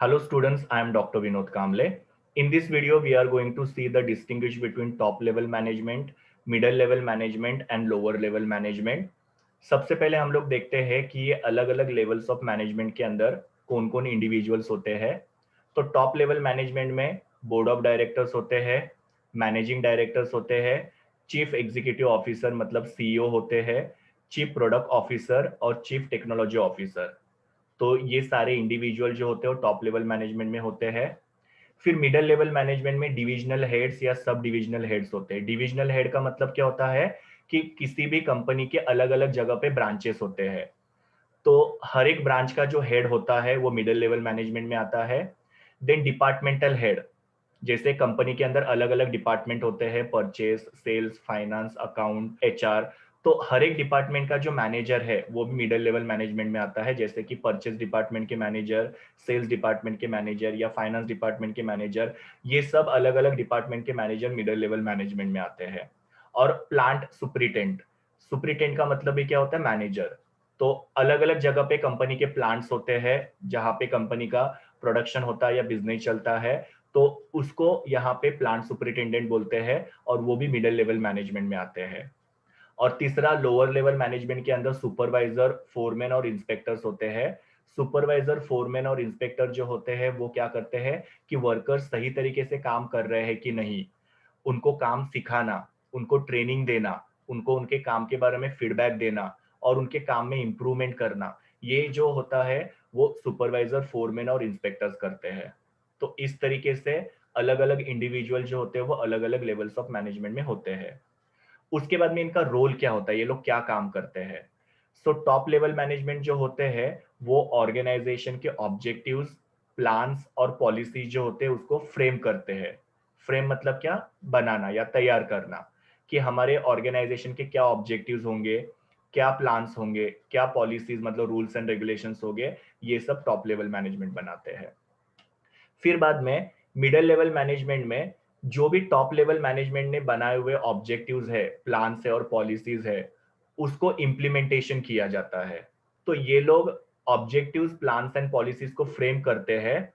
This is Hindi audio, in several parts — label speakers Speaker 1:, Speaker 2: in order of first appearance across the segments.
Speaker 1: Hello students, I am Dr. Vinod Kamble. In this video, we are going to see the distinguish between top level management, middle level management and lower level management. सबसे पहले हम लोग देखते हैं कि ये अलग अलग लेवल्स ऑफ मैनेजमेंट के अंदर कौन कौन इंडिविजुअल्स होते हैं। तो टॉप लेवल मैनेजमेंट में बोर्ड ऑफ डायरेक्टर्स होते हैं, मैनेजिंग डायरेक्टर्स होते हैं, चीफ एग्जीक्यूटिव ऑफिसर मतलब सीईओ होते हैं, चीफ प्रोडक्ट ऑफिसर और चीफ टेक्नोलॉजी ऑफिसर। तो ये सारे इंडिविजुअल जो होते हैं वो टॉप लेवल मैनेजमेंट में होते हैं। फिर मिडिल लेवल मैनेजमेंट में डिविजनल हेड्स या सब डिविजनल हेड्स होते हैं। डिविजनल हेड का मतलब क्या होता है कि किसी भी कंपनी के अलग अलग जगह पे ब्रांचेस होते हैं, तो हर एक ब्रांच का जो हेड होता है वो मिडिल लेवल मैनेजमेंट में आता है। देन डिपार्टमेंटल हेड, जैसे कंपनी के अंदर अलग अलग डिपार्टमेंट होते हैं, purchase, sales, finance, account, HR. तो हर एक डिपार्टमेंट का जो मैनेजर है वो भी मिडिल लेवल मैनेजमेंट में आता है, जैसे कि परचेस डिपार्टमेंट के मैनेजर, सेल्स डिपार्टमेंट के मैनेजर या फाइनेंस डिपार्टमेंट के मैनेजर। ये सब अलग अलग डिपार्टमेंट के मैनेजर मिडिल लेवल मैनेजमेंट में आते हैं। और प्लांट सुपरिटेंडेंट, सुपरिटेंडेंट का मतलब भी क्या होता है, मैनेजर। तो अलग अलग जगह पे कंपनी के प्लांट्स होते हैं जहां पे कंपनी का प्रोडक्शन होता है या बिजनेस चलता है, तो उसको यहाँ पे प्लांट सुपरिटेंडेंट बोलते हैं और वो भी मिडिल लेवल मैनेजमेंट में आते हैं। और तीसरा लोअर लेवल मैनेजमेंट के अंदर सुपरवाइजर, फोरमैन और इंस्पेक्टर्स होते हैं। सुपरवाइजर, फोरमैन और इंस्पेक्टर जो होते हैं वो क्या करते हैं कि वर्कर्स सही तरीके से काम कर रहे हैं कि नहीं, उनको काम सिखाना, उनको ट्रेनिंग देना, उनको उनके काम के बारे में फीडबैक देना और उनके काम में इंप्रूवमेंट करना, ये जो होता है वो सुपरवाइजर, फोरमैन और इंस्पेक्टर्स करते हैं। तो इस तरीके से अलग अलग इंडिविजुअल जो होते हैं वो अलग अलग लेवल्स ऑफ मैनेजमेंट में होते हैं। उसके बाद में इनका रोल क्या होता है, ये लोग क्या काम करते हैं। सो टॉप लेवल मैनेजमेंट जो होते हैं वो ऑर्गेनाइजेशन के ऑब्जेक्टिव्स, प्लान्स और पॉलिसीज जो होते हैं उसको फ्रेम करते हैं। फ्रेम मतलब क्या, बनाना या तैयार करना, कि हमारे ऑर्गेनाइजेशन के क्या ऑब्जेक्टिव्स होंगे, क्या प्लान्स होंगे, क्या पॉलिसीज मतलब रूल्स एंड रेगुलेशंस होंगे, ये सब टॉप लेवल मैनेजमेंट बनाते हैं। फिर बाद में मिडिल लेवल मैनेजमेंट में जो भी टॉप लेवल मैनेजमेंट ने बनाए हुए ऑब्जेक्टिव्स है, प्लान है और पॉलिसीज है, उसको इम्प्लीमेंटेशन किया जाता है। तो ये लोग ऑब्जेक्टिव्स, प्लान्स एंड पॉलिसीज को फ्रेम करते हैं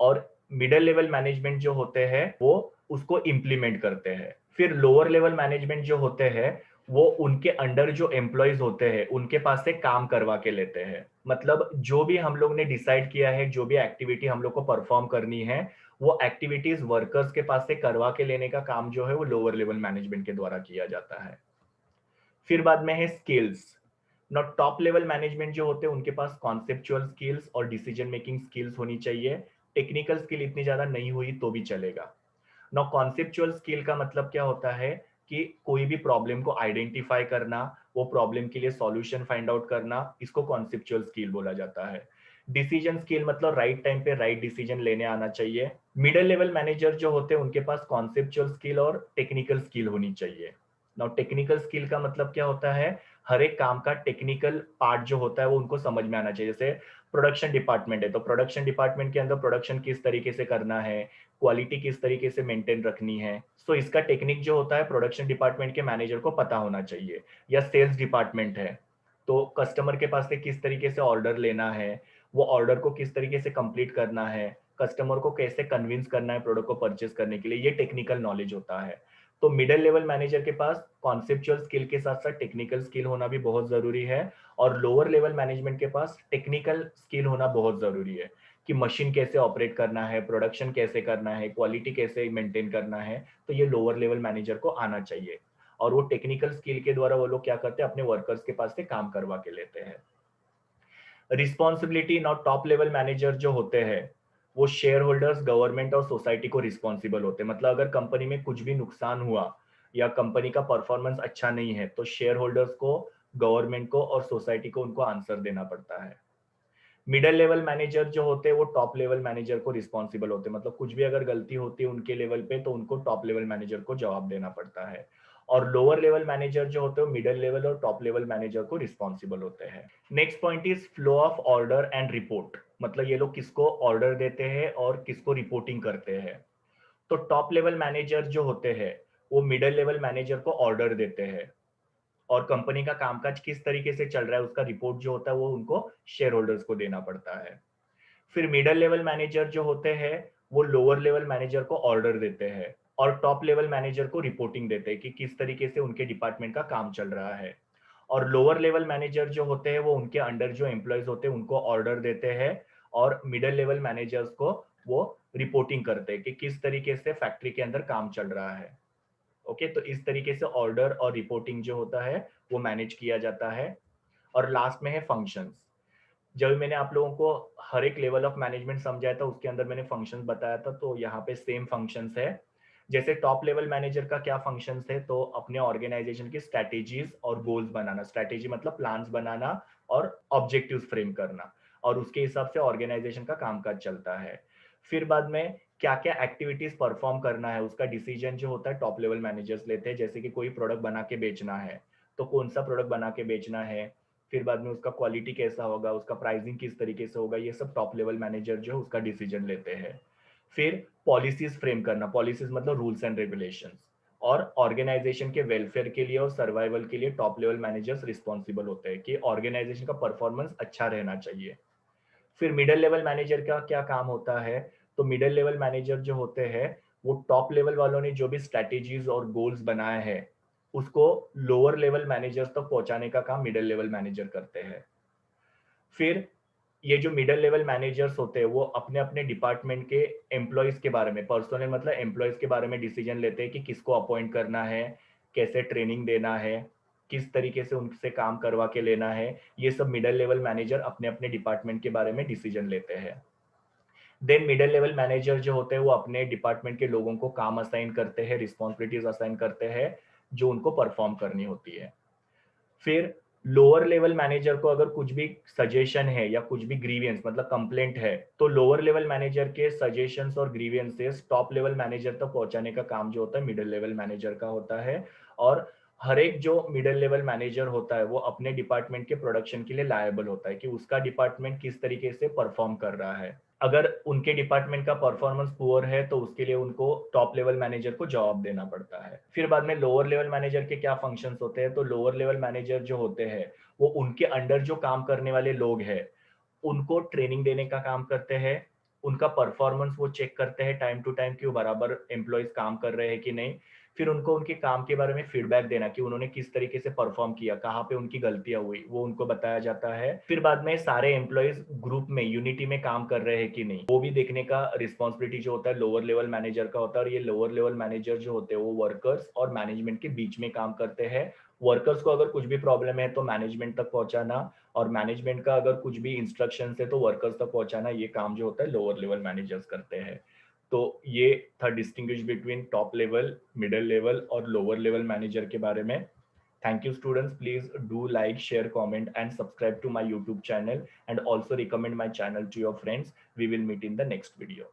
Speaker 1: और मिडिल लेवल मैनेजमेंट जो होते हैं वो उसको इम्प्लीमेंट करते हैं। फिर लोअर लेवल मैनेजमेंट जो होते हैं वो उनके अंडर जो एम्प्लॉयज होते हैं उनके पास से काम करवा के लेते हैं। मतलब जो भी हम लोग ने डिसाइड किया है, जो भी एक्टिविटी हम लोग को परफॉर्म करनी है, वो एक्टिविटीज वर्कर्स के पास से करवा के लेने का काम जो है वो लोअर लेवल मैनेजमेंट के द्वारा किया जाता है। फिर बाद में है स्किल्स। नॉ टॉप लेवल मैनेजमेंट जो होते हैं उनके पास कॉन्सेप्चुअल स्किल्स और डिसीजन मेकिंग स्किल्स होनी चाहिए। टेक्निकल स्किल इतनी ज्यादा नहीं हुई तो भी चलेगा। नौ कॉन्सेप्चुअल स्किल का मतलब क्या होता है कि कोई भी प्रॉब्लम को आइडेंटिफाई करना, वो प्रॉब्लम के लिए सॉल्यूशन फाइंड आउट करना, इसको कॉन्सेप्चुअल स्किल बोला जाता है। डिसीजन स्किल मतलब राइट टाइम पे राइट डिसीजन लेने आना चाहिए। मिडिल लेवल मैनेजर जो होते हैं उनके पास कॉन्सेप्चुअल स्किल और टेक्निकल स्किल होनी चाहिए। नाउ टेक्निकल स्किल का मतलब क्या होता है, हर एक काम का टेक्निकल पार्ट जो होता है वो उनको समझ में आना चाहिए। जैसे प्रोडक्शन डिपार्टमेंट है तो प्रोडक्शन डिपार्टमेंट के अंदर प्रोडक्शन किस तरीके से करना है, क्वालिटी किस तरीके से मेंटेन रखनी है, सो इसका टेक्निक जो होता है प्रोडक्शन डिपार्टमेंट के मैनेजर को पता होना चाहिए। या सेल्स डिपार्टमेंट है तो कस्टमर के पास से किस तरीके से ऑर्डर लेना है, वो ऑर्डर को किस तरीके से कंप्लीट करना है, कस्टमर को कैसे कन्विंस करना है प्रोडक्ट को परचेस करने के लिए, ये टेक्निकल नॉलेज होता है। तो मिडिल लेवल मैनेजर के पास कॉन्सेप्चुअल स्किल के साथ साथ टेक्निकल स्किल होना भी बहुत जरूरी है। और लोअर लेवल मैनेजमेंट के पास टेक्निकल स्किल होना बहुत जरूरी है कि मशीन कैसे ऑपरेट करना है, प्रोडक्शन कैसे करना है, क्वालिटी कैसे मेंटेन करना है। तो ये लोअर लेवल मैनेजर को आना चाहिए और वो टेक्निकल स्किल के द्वारा वो लोग क्या करते हैं, अपने वर्कर्स के पास से काम करवा के लेते हैं। Responsibility not top level manager जो होते हैं वो शेयर होल्डर्स, गवर्नमेंट और सोसाइटी को रिस्पॉन्सिबल होते हैं। मतलब अगर कंपनी में कुछ भी नुकसान हुआ या कंपनी का परफॉर्मेंस अच्छा नहीं है तो शेयर होल्डर्स को, गवर्नमेंट को और सोसाइटी को उनको आंसर देना पड़ता है। मिडिल लेवल मैनेजर जो होते हैं वो टॉप लेवल मैनेजर को रिस्पॉन्सिबल होते हैं। मतलब कुछ भी अगर गलती होती है उनके लेवल पे तो उनको टॉप लेवल मैनेजर को जवाब देना पड़ता है। और लोअर लेवल मैनेजर जो होते हैं मिडिल लेवल और टॉप लेवल मैनेजर को रिस्पॉन्सिबल होते हैं। Next point is flow of order and report. मतलब ये लोग किसको ऑर्डर देते हैं और किसको रिपोर्टिंग करते हैं। तो टॉप लेवल मैनेजर जो होते हैं वो मिडिल लेवल मैनेजर को ऑर्डर देते हैं और कंपनी का कामकाज किस तरीके से चल रहा है उसका रिपोर्ट जो होता है वो उनको शेयर होल्डर्स को देना पड़ता है। फिर मिडल लेवल मैनेजर जो होते हैं वो लोअर लेवल मैनेजर को ऑर्डर देते हैं और टॉप लेवल मैनेजर को रिपोर्टिंग देते हैं कि किस तरीके से उनके डिपार्टमेंट का काम चल रहा है। और लोअर लेवल मैनेजर जो होते हैं वो उनके अंडर जो एम्प्लॉयज होते हैं उनको ऑर्डर देते हैं और मिडल लेवल मैनेजर्स को वो रिपोर्टिंग करते हैं कि किस तरीके से फैक्ट्री के अंदर काम चल रहा है। ओके, तो इस तरीके से ऑर्डर और रिपोर्टिंग जो होता है वो मैनेज किया जाता है। और लास्ट में है फंक्शंस। जब मैंने आप लोगों को हर एक लेवल ऑफ मैनेजमेंट समझाया था उसके अंदर मैंने फंक्शंस बताया था, तो यहाँ पे सेम फंक्शंस है। जैसे टॉप लेवल मैनेजर का क्या फंक्शंस है, तो अपने ऑर्गेनाइजेशन की स्ट्रैटेजीज और गोल्स बनाना, स्ट्रैटेजी मतलब प्लान्स बनाना और ऑब्जेक्टिव्स फ्रेम करना, और उसके हिसाब से ऑर्गेनाइजेशन का कामकाज चलता है। फिर बाद में क्या क्या एक्टिविटीज परफॉर्म करना है उसका डिसीजन जो होता है टॉप लेवल मैनेजर्स लेते हैं। जैसे कि कोई प्रोडक्ट बना के बेचना है तो कौन सा प्रोडक्ट बना के बेचना है, फिर बाद में उसका क्वालिटी कैसा होगा, उसका प्राइसिंग किस तरीके से होगा, ये सब टॉप लेवल मैनेजर जो है उसका डिसीजन लेते हैं। फिर पॉलिसीज फ्रेम करना, पॉलिसीज मतलब रूल्स एंड रेगुलेशंस, और ऑर्गेनाइजेशन के वेलफेयर के लिए और सर्वाइवल के लिए टॉप लेवल मैनेजर्स रिस्पॉन्सिबल होते हैं कि ऑर्गेनाइजेशन का परफॉर्मेंस अच्छा रहना चाहिए। फिर मिडिल लेवल मैनेजर का क्या काम होता है, तो मिडिल लेवल मैनेजर जो होते हैं वो टॉप लेवल वालों ने जो भी स्ट्रैटेजीज और गोल्स बनाए हैं उसको लोअर लेवल मैनेजर्स तक पहुंचाने का काम मिडिल लेवल मैनेजर करते हैं। फिर ये जो मिडिल लेवल मैनेजर्स होते हैं वो अपने अपने डिपार्टमेंट के एम्प्लॉयज के बारे में, पर्सनल मतलब एम्प्लॉयज के बारे में डिसीजन लेते हैं कि किसको अपॉइंट करना है, कैसे ट्रेनिंग देना है, किस तरीके से उनसे काम करवा के लेना है। ये सब मिडिल लेवल मैनेजर अपने अपने डिपार्टमेंट के बारे में डिसीजन लेते हैं। देन मिडिल लेवल मैनेजर जो होते हैं वो अपने डिपार्टमेंट के लोगों को काम असाइन करते हैं, रिस्पॉन्सिबिलिटीज असाइन करते हैं जो उनको परफॉर्म करनी होती है। फिर लोअर लेवल मैनेजर को अगर कुछ भी सजेशन है या कुछ भी ग्रीवियंस मतलब कंप्लेंट है, तो लोअर लेवल मैनेजर के सजेशंस और ग्रीवियंसेस टॉप लेवल मैनेजर तक पहुंचाने का काम जो होता है मिडिल लेवल मैनेजर का होता है। और हर एक जो मिडिल लेवल मैनेजर होता है वो अपने डिपार्टमेंट के प्रोडक्शन के लिए लायबल होता है कि उसका डिपार्टमेंट किस तरीके से परफॉर्म कर रहा है। अगर उनके डिपार्टमेंट का परफॉर्मेंस पुअर है तो उसके लिए उनको टॉप लेवल मैनेजर को जवाब देना पड़ता है। फिर बाद में लोअर लेवल मैनेजर के क्या फंक्शंस होते हैं, तो लोअर लेवल मैनेजर जो होते हैं वो उनके अंडर जो काम करने वाले लोग हैं उनको ट्रेनिंग देने का काम करते हैं, उनका परफॉर्मेंस वो चेक करते हैं टाइम टू टाइम कि वो बराबर एम्प्लॉयज काम कर रहे हैं कि नहीं। फिर उनको उनके काम के बारे में फीडबैक देना कि उन्होंने किस तरीके से परफॉर्म किया, कहाँ पे उनकी गलतियां हुई वो उनको बताया जाता है। फिर बाद में सारे एम्प्लॉयज ग्रुप में यूनिटी में काम कर रहे हैं कि नहीं वो भी देखने का रिस्पॉन्सिबिलिटी जो होता है लोअर लेवल मैनेजर का होता है। और ये लोअर लेवल मैनेजर जो होते हैं वो वर्कर्स और मैनेजमेंट के बीच में काम करते हैं। वर्कर्स को अगर कुछ भी प्रॉब्लम है तो मैनेजमेंट तक पहुंचाना, और मैनेजमेंट का अगर कुछ भी इंस्ट्रक्शन है तो वर्कर्स तक पहुंचाना, ये काम जो होता है लोअर लेवल मैनेजर्स करते हैं। तो ये था distinguish between top level, middle level और लोअर लेवल मैनेजर के बारे में। Thank you students, please do like, share, comment and subscribe to my YouTube channel and also recommend my channel to your friends. We will meet in the next video.